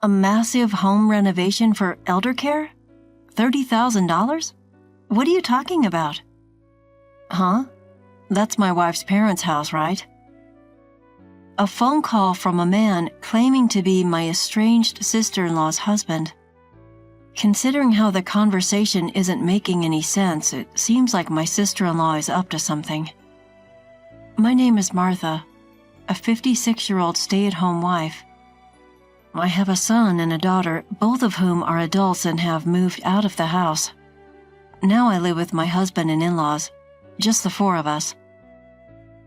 A massive home renovation for elder care? $30,000? What are you talking about? Huh? That's my wife's parents' house, right? A phone call from a man claiming to be my estranged sister-in-law's husband. Considering how the conversation isn't making any sense, it seems like my sister-in-law is up to something. My name is Martha, a 56-year-old stay-at-home wife. I have a son and a daughter, both of whom are adults and have moved out of the house. Now I live with my husband and in-laws, just the four of us.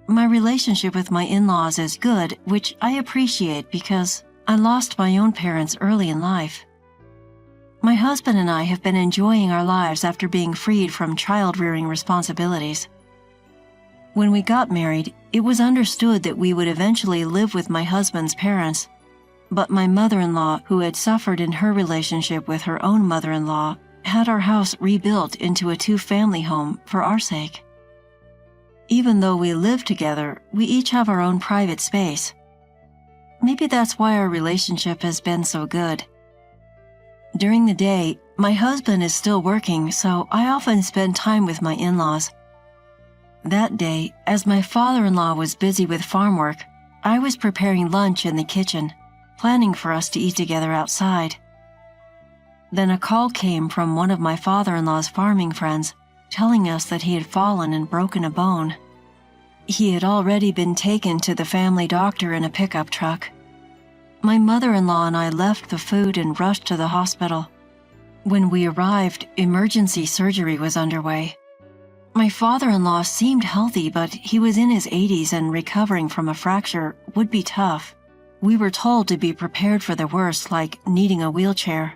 My relationship with my in-laws is good, which I appreciate because I lost my own parents early in life. My husband and I have been enjoying our lives after being freed from child-rearing responsibilities. When we got married, it was understood that we would eventually live with my husband's parents, but my mother-in-law, who had suffered in her relationship with her own mother-in-law, had our house rebuilt into a two-family home for our sake. Even though we live together, we each have our own private space. Maybe that's why our relationship has been so good. During the day, my husband is still working, so I often spend time with my in-laws. That day, as my father-in-law was busy with farm work, I was preparing lunch in the kitchen, planning for us to eat together outside. Then a call came from one of my father-in-law's farming friends, telling us that he had fallen and broken a bone. He had already been taken to the family doctor in a pickup truck. My mother-in-law and I left the food and rushed to the hospital. When we arrived, emergency surgery was underway. My father-in-law seemed healthy, but he was in his 80s and recovering from a fracture would be tough. We were told to be prepared for the worst, like needing a wheelchair.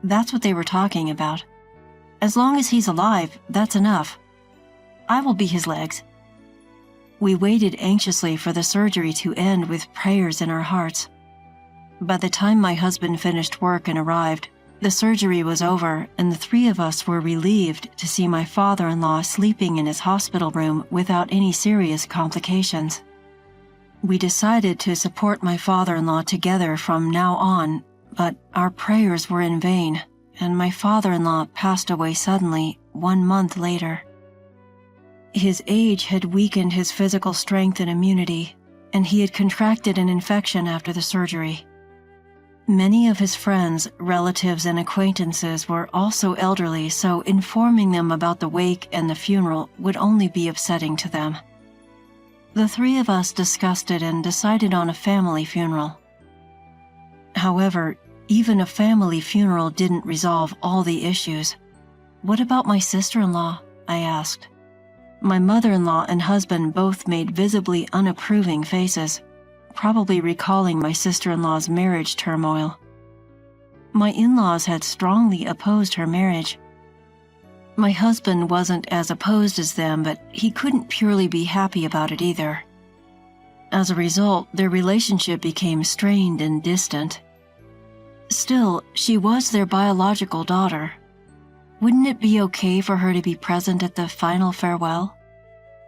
That's what they were talking about. As long as he's alive, that's enough. I will be his legs. We waited anxiously for the surgery to end with prayers in our hearts. By the time my husband finished work and arrived, the surgery was over, and the three of us were relieved to see my father-in-law sleeping in his hospital room without any serious complications. We decided to support my father-in-law together from now on, but our prayers were in vain, and my father-in-law passed away suddenly 1 month later. His age had weakened his physical strength and immunity, and he had contracted an infection after the surgery. Many of his friends, relatives, and acquaintances were also elderly, so informing them about the wake and the funeral would only be upsetting to them. The three of us discussed it and decided on a family funeral. However, even a family funeral didn't resolve all the issues. What about my sister-in-law? I asked. My mother-in-law and husband both made visibly unapproving faces, probably recalling my sister-in-law's marriage turmoil. My in-laws had strongly opposed her marriage. My husband wasn't as opposed as them, but he couldn't purely be happy about it either. As a result, their relationship became strained and distant. Still, she was their biological daughter. Wouldn't it be okay for her to be present at the final farewell?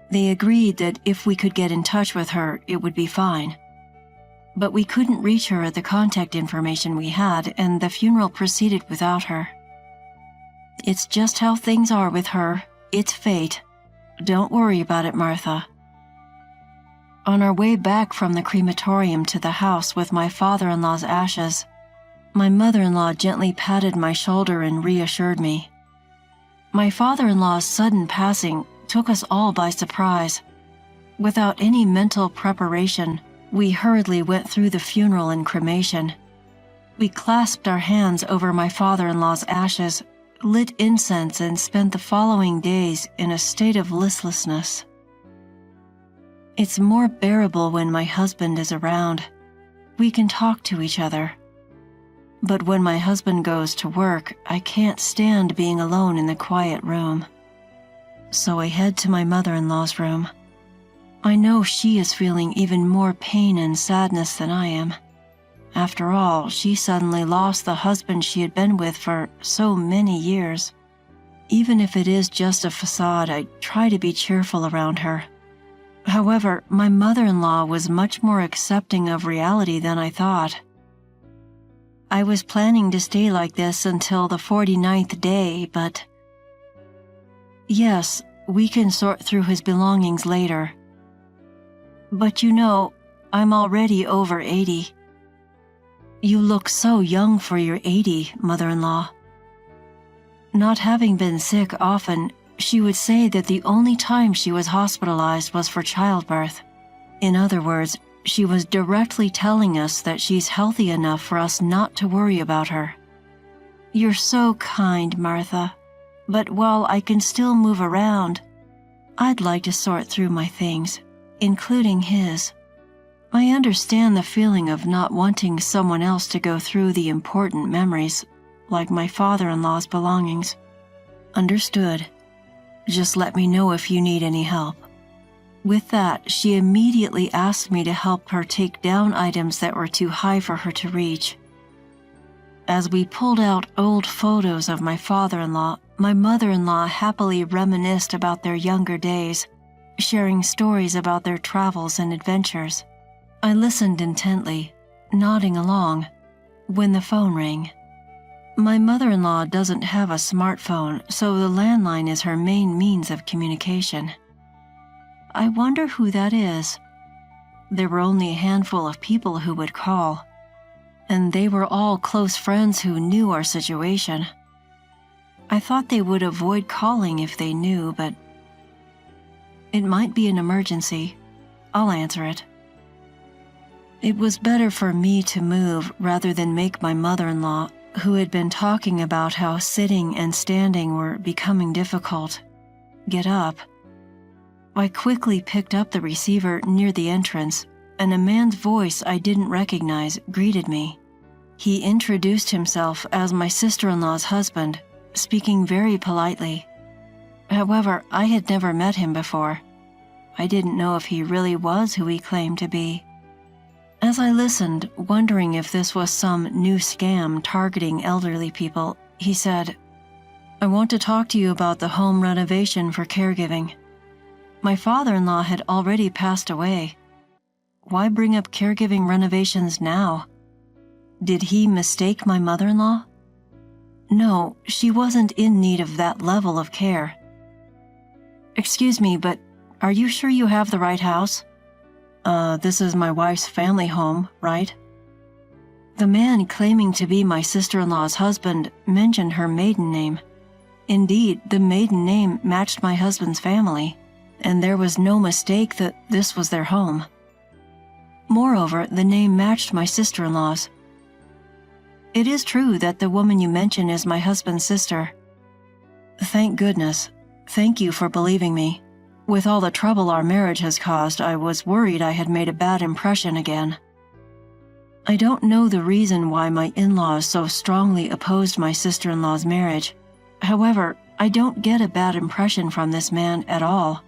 They agreed that if we could get in touch with her, it would be fine. But we couldn't reach her at the contact information we had, and the funeral proceeded without her. It's just how things are with her. It's fate. Don't worry about it, Martha. On our way back from the crematorium to the house with my father-in-law's ashes, my mother-in-law gently patted my shoulder and reassured me. My father-in-law's sudden passing took us all by surprise. Without any mental preparation, we hurriedly went through the funeral and cremation. We clasped our hands over my father-in-law's ashes, lit incense, and spent the following days in a state of listlessness. It's more bearable when my husband is around. We can talk to each other. But when my husband goes to work, I can't stand being alone in the quiet room. So I head to my mother-in-law's room. I know she is feeling even more pain and sadness than I am. After all, she suddenly lost the husband she had been with for so many years. Even if it is just a facade, I try to be cheerful around her. However, my mother-in-law was much more accepting of reality than I thought. I was planning to stay like this until the 49th day, but... Yes, we can sort through his belongings later. But I'm already over 80. You look so young for your 80, mother-in-law. Not having been sick often, she would say that the only time she was hospitalized was for childbirth. In other words, she was directly telling us that she's healthy enough for us not to worry about her. You're so kind, Martha. But while I can still move around, I'd like to sort through my things, including his. I understand the feeling of not wanting someone else to go through the important memories, like my father-in-law's belongings. Understood. Just let me know if you need any help. With that, she immediately asked me to help her take down items that were too high for her to reach. As we pulled out old photos of my father-in-law, my mother-in-law happily reminisced about their younger days, sharing stories about their travels and adventures. I listened intently, nodding along, when the phone rang. My mother-in-law doesn't have a smartphone, so the landline is her main means of communication. I wonder who that is. There were only a handful of people who would call, and they were all close friends who knew our situation. I thought they would avoid calling if they knew, but it might be an emergency. I'll answer it. It was better for me to move rather than make my mother-in-law, who had been talking about how sitting and standing were becoming difficult, get up. I quickly picked up the receiver near the entrance, and a man's voice I didn't recognize greeted me. He introduced himself as my sister-in-law's husband, speaking very politely. However, I had never met him before. I didn't know if he really was who he claimed to be. As I listened, wondering if this was some new scam targeting elderly people, he said, "I want to talk to you about the home renovation for caregiving. My father-in-law had already passed away. Why bring up caregiving renovations now? Did he mistake my mother-in-law? No, she wasn't in need of that level of care. Excuse me, but are you sure you have the right house? This is my wife's family home, right?" The man claiming to be my sister-in-law's husband mentioned her maiden name. Indeed, the maiden name matched my husband's family, and there was no mistake that this was their home. Moreover, the name matched my sister-in-law's. It is true that the woman you mention is my husband's sister. Thank goodness. Thank you for believing me. With all the trouble our marriage has caused, I was worried I had made a bad impression again. I don't know the reason why my in-laws so strongly opposed my sister-in-law's marriage. However, I don't get a bad impression from this man at all.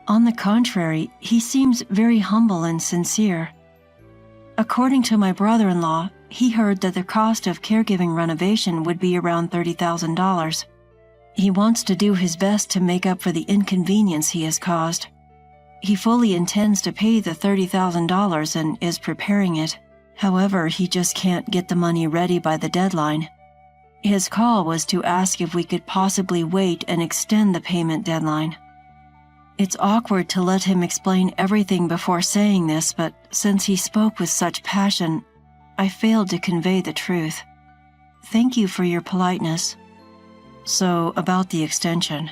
On the contrary, he seems very humble and sincere. According to my brother-in-law, he heard that the cost of caregiving renovation would be around $30,000. He wants to do his best to make up for the inconvenience he has caused. He fully intends to pay the $30,000 and is preparing it. However, he just can't get the money ready by the deadline. His call was to ask if we could possibly wait and extend the payment deadline. It's awkward to let him explain everything before saying this, but since he spoke with such passion, I failed to convey the truth. Thank you for your politeness. So, about the extension.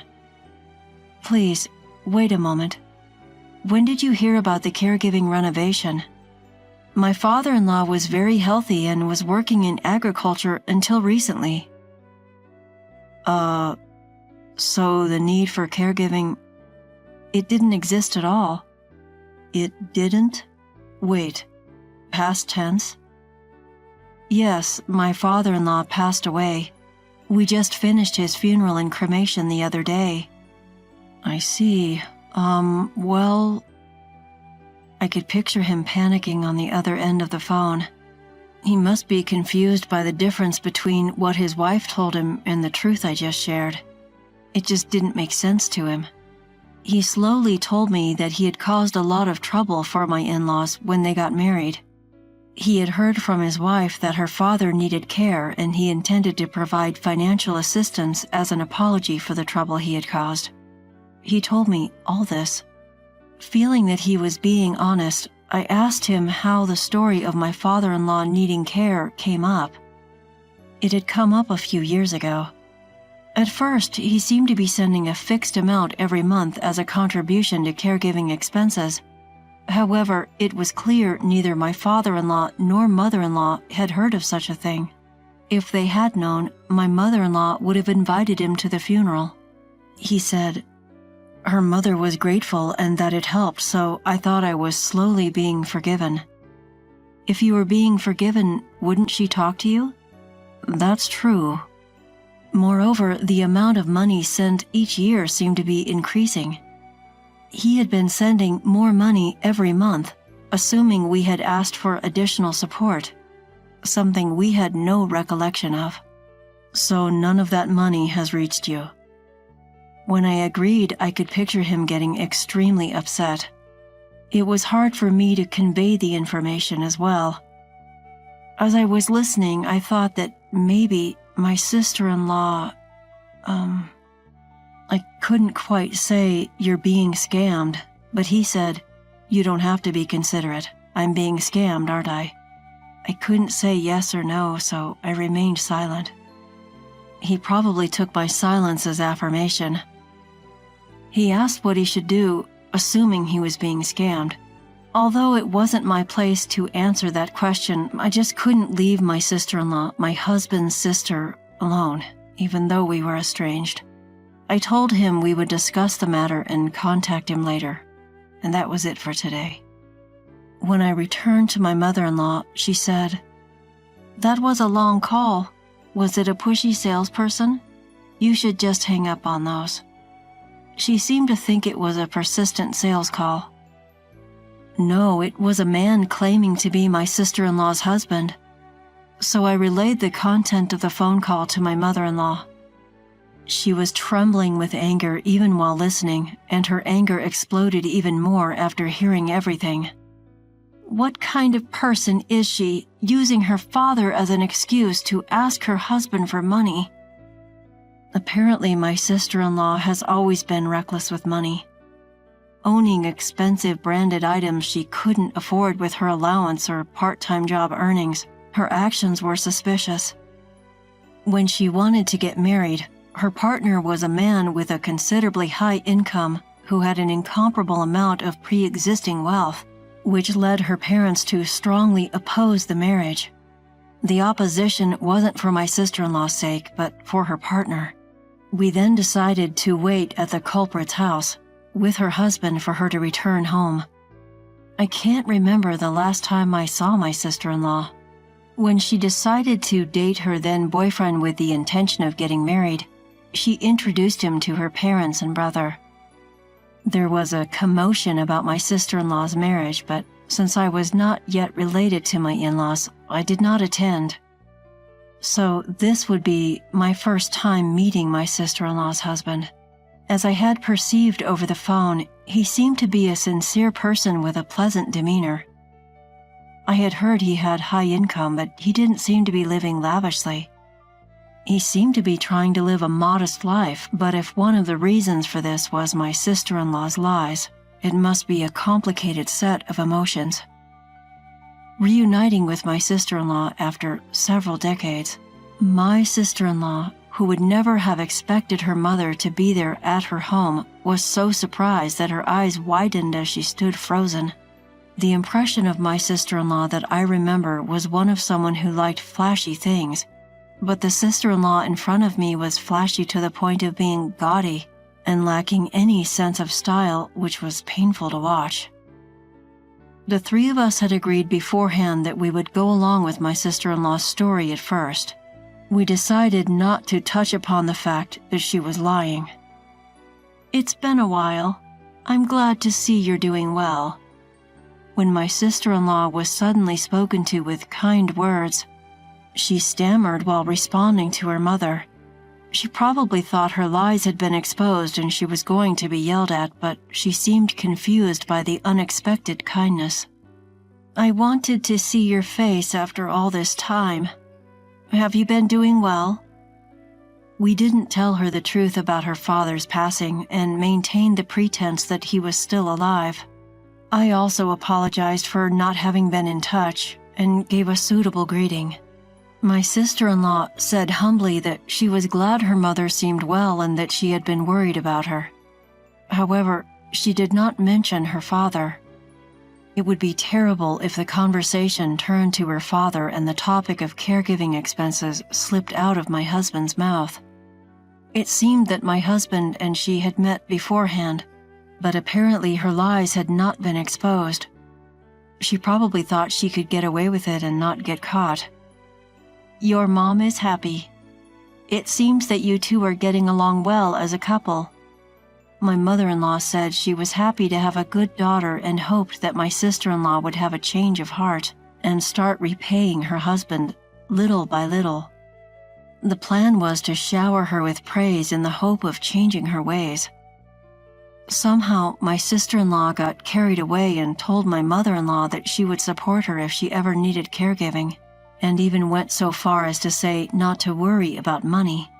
Please, wait a moment. When did you hear about the caregiving renovation? My father-in-law was very healthy and was working in agriculture until recently. So the need for caregiving, it didn't exist at all. It didn't? Wait, past tense? Yes, my father-in-law passed away. We just finished his funeral and cremation the other day. I see. Well... I could picture him panicking on the other end of the phone. He must be confused by the difference between what his wife told him and the truth I just shared. It just didn't make sense to him. He slowly told me that he had caused a lot of trouble for my in-laws when they got married. He had heard from his wife that her father needed care and he intended to provide financial assistance as an apology for the trouble he had caused. He told me all this. Feeling that he was being honest, I asked him how the story of my father-in-law needing care came up. It had come up a few years ago. At first, he seemed to be sending a fixed amount every month as a contribution to caregiving expenses. However, it was clear neither my father-in-law nor mother-in-law had heard of such a thing. If they had known, my mother-in-law would have invited him to the funeral. He said, "Her mother was grateful and that it helped, so I thought I was slowly being forgiven." "If you were being forgiven, wouldn't she talk to you?" "That's true." Moreover, the amount of money sent each year seemed to be increasing. He had been sending more money every month, assuming we had asked for additional support, something we had no recollection of. "So none of that money has reached you?" When I agreed, I could picture him getting extremely upset. It was hard for me to convey the information as well. As I was listening, I thought that maybe my sister-in-law, I couldn't quite say, "You're being scammed," but he said, "You don't have to be considerate. I'm being scammed, aren't I?" I couldn't say yes or no, so I remained silent. He probably took my silence as affirmation. He asked what he should do, assuming he was being scammed. Although it wasn't my place to answer that question, I just couldn't leave my sister-in-law, my husband's sister, alone, even though we were estranged. I told him we would discuss the matter and contact him later, and that was it for today. When I returned to my mother-in-law, she said, "That was a long call. Was it a pushy salesperson? You should just hang up on those." She seemed to think it was a persistent sales call. No, it was a man claiming to be my sister-in-law's husband. So I relayed the content of the phone call to my mother-in-law. She was trembling with anger even while listening, and her anger exploded even more after hearing everything. What kind of person is she, using her father as an excuse to ask her husband for money? Apparently, my sister-in-law has always been reckless with money. Owning expensive branded items she couldn't afford with her allowance or part-time job earnings, her actions were suspicious. When she wanted to get married, her partner was a man with a considerably high income who had an incomparable amount of pre-existing wealth, which led her parents to strongly oppose the marriage. The opposition wasn't for my sister-in-law's sake, but for her partner. We then decided to wait at the culprit's house with her husband for her to return home. I can't remember the last time I saw my sister-in-law. When she decided to date her then boyfriend with the intention of getting married, she introduced him to her parents and brother. There was a commotion about my sister-in-law's marriage, but since I was not yet related to my in-laws, I did not attend. So this would be my first time meeting my sister-in-law's husband. As I had perceived over the phone, he seemed to be a sincere person with a pleasant demeanor. I had heard he had high income, but he didn't seem to be living lavishly. He seemed to be trying to live a modest life, but if one of the reasons for this was my sister-in-law's lies, it must be a complicated set of emotions. Reuniting with my sister-in-law after several decades, my sister-in-law, who would never have expected her mother to be there at her home, was so surprised that her eyes widened as she stood frozen. The impression of my sister-in-law that I remember was one of someone who liked flashy things, but the sister-in-law in front of me was flashy to the point of being gaudy and lacking any sense of style, which was painful to watch. The three of us had agreed beforehand that we would go along with my sister-in-law's story at first. We decided not to touch upon the fact that she was lying. "It's been a while. I'm glad to see you're doing well." When my sister-in-law was suddenly spoken to with kind words, she stammered while responding to her mother. She probably thought her lies had been exposed and she was going to be yelled at, but she seemed confused by the unexpected kindness. I wanted to see your face after all this time. Have you been doing well?" We didn't tell her the truth about her father's passing and maintained the pretense that he was still alive. I also apologized for not having been in touch and gave a suitable greeting. My sister-in-law said humbly that she was glad her mother seemed well and that she had been worried about her. However, she did not mention her father. It would be terrible if the conversation turned to her father and the topic of caregiving expenses slipped out of my husband's mouth. It seemed that my husband and she had met beforehand, but apparently her lies had not been exposed. She probably thought she could get away with it and not get caught. "Your mom is happy. It seems that you two are getting along well as a couple." My mother-in-law said she was happy to have a good daughter and hoped that my sister-in-law would have a change of heart and start repaying her husband little by little. The plan was to shower her with praise in the hope of changing her ways. Somehow, my sister-in-law got carried away and told my mother-in-law that she would support her if she ever needed caregiving, and even went so far as to say not to worry about money.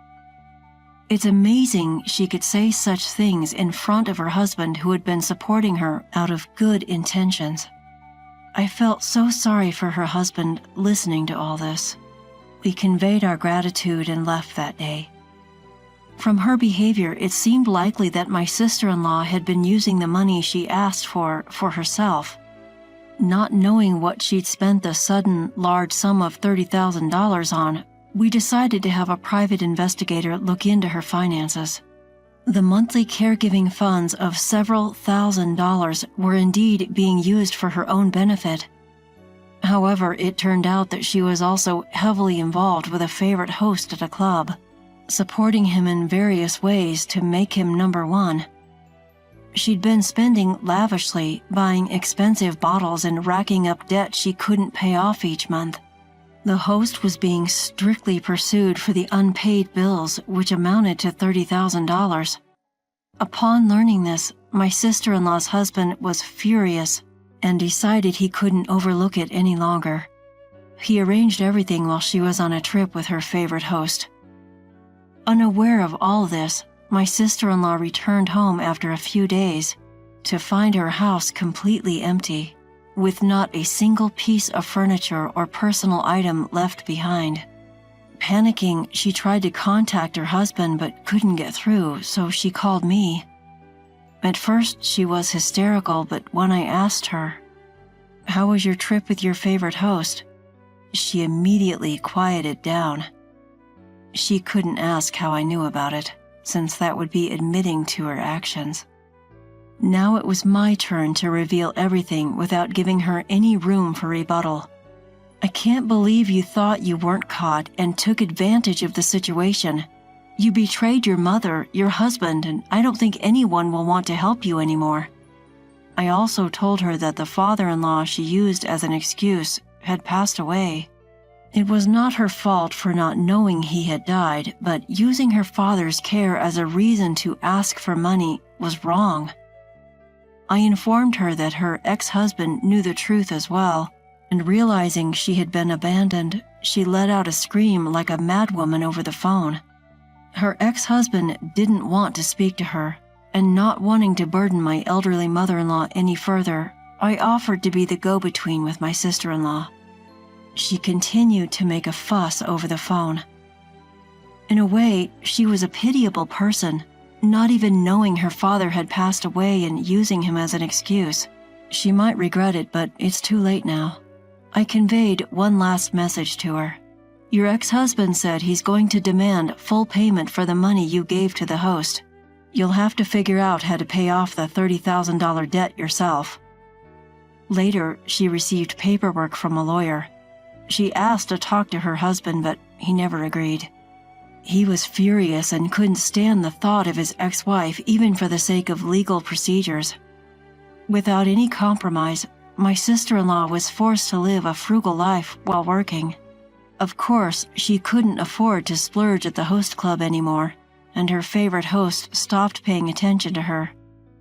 It's amazing she could say such things in front of her husband who had been supporting her out of good intentions. I felt so sorry for her husband listening to all this. We conveyed our gratitude and left that day. From her behavior, it seemed likely that my sister-in-law had been using the money she asked for herself. Not knowing what she'd spent the sudden large sum of $30,000 on, we decided to have a private investigator look into her finances. The monthly caregiving funds of several $1,000s were indeed being used for her own benefit. However, it turned out that she was also heavily involved with a favorite host at a club, supporting him in various ways to make him number one. She'd been spending lavishly, buying expensive bottles and racking up debt she couldn't pay off each month. The host was being strictly pursued for the unpaid bills, which amounted to $30,000. Upon learning this, my sister-in-law's husband was furious and decided he couldn't overlook it any longer. He arranged everything while she was on a trip with her favorite host. Unaware of all this, my sister-in-law returned home after a few days to find her house completely empty, with not a single piece of furniture or personal item left behind. Panicking, she tried to contact her husband but couldn't get through, so she called me. At first, she was hysterical, but when I asked her, "How was your trip with your favorite host?" she immediately quieted down. She couldn't ask how I knew about it, since that would be admitting to her actions. Now it was my turn to reveal everything without giving her any room for rebuttal. "I can't believe you thought you weren't caught and took advantage of the situation. You betrayed your mother, your husband, and I don't think anyone will want to help you anymore." I also told her that the father-in-law she used as an excuse had passed away. It was not her fault for not knowing he had died, but using her father's care as a reason to ask for money was wrong. I informed her that her ex-husband knew the truth as well, and realizing she had been abandoned, she let out a scream like a madwoman over the phone. Her ex-husband didn't want to speak to her, and not wanting to burden my elderly mother-in-law any further, I offered to be the go-between with my sister-in-law. She continued to make a fuss over the phone. In a way, she was a pitiable person, not even knowing her father had passed away and using him as an excuse. She might regret it, but it's too late now. I conveyed one last message to her. "Your ex-husband said he's going to demand full payment for the money you gave to the host. You'll have to figure out how to pay off the $30,000 debt yourself." Later, she received paperwork from a lawyer. She asked to talk to her husband, but he never agreed. He was furious and couldn't stand the thought of his ex-wife even for the sake of legal procedures. Without any compromise, my sister-in-law was forced to live a frugal life while working. Of course, she couldn't afford to splurge at the host club anymore, and her favorite host stopped paying attention to her,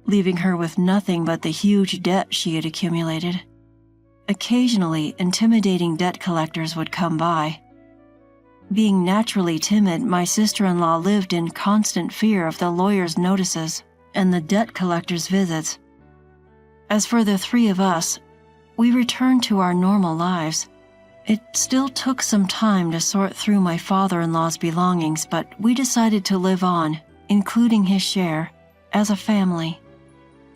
leaving her with nothing but the huge debt she had accumulated. Occasionally, intimidating debt collectors would come by. Being naturally timid, my sister-in-law lived in constant fear of the lawyer's notices and the debt collector's visits. As for the three of us, we returned to our normal lives. It still took some time to sort through my father-in-law's belongings, but we decided to live on, including his share, as a family.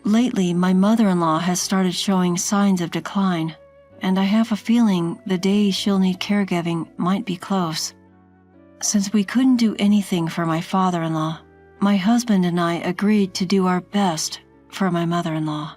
Lately, my mother-in-law has started showing signs of decline, and I have a feeling the days she'll need caregiving might be close. Since we couldn't do anything for my father-in-law, my husband and I agreed to do our best for my mother-in-law.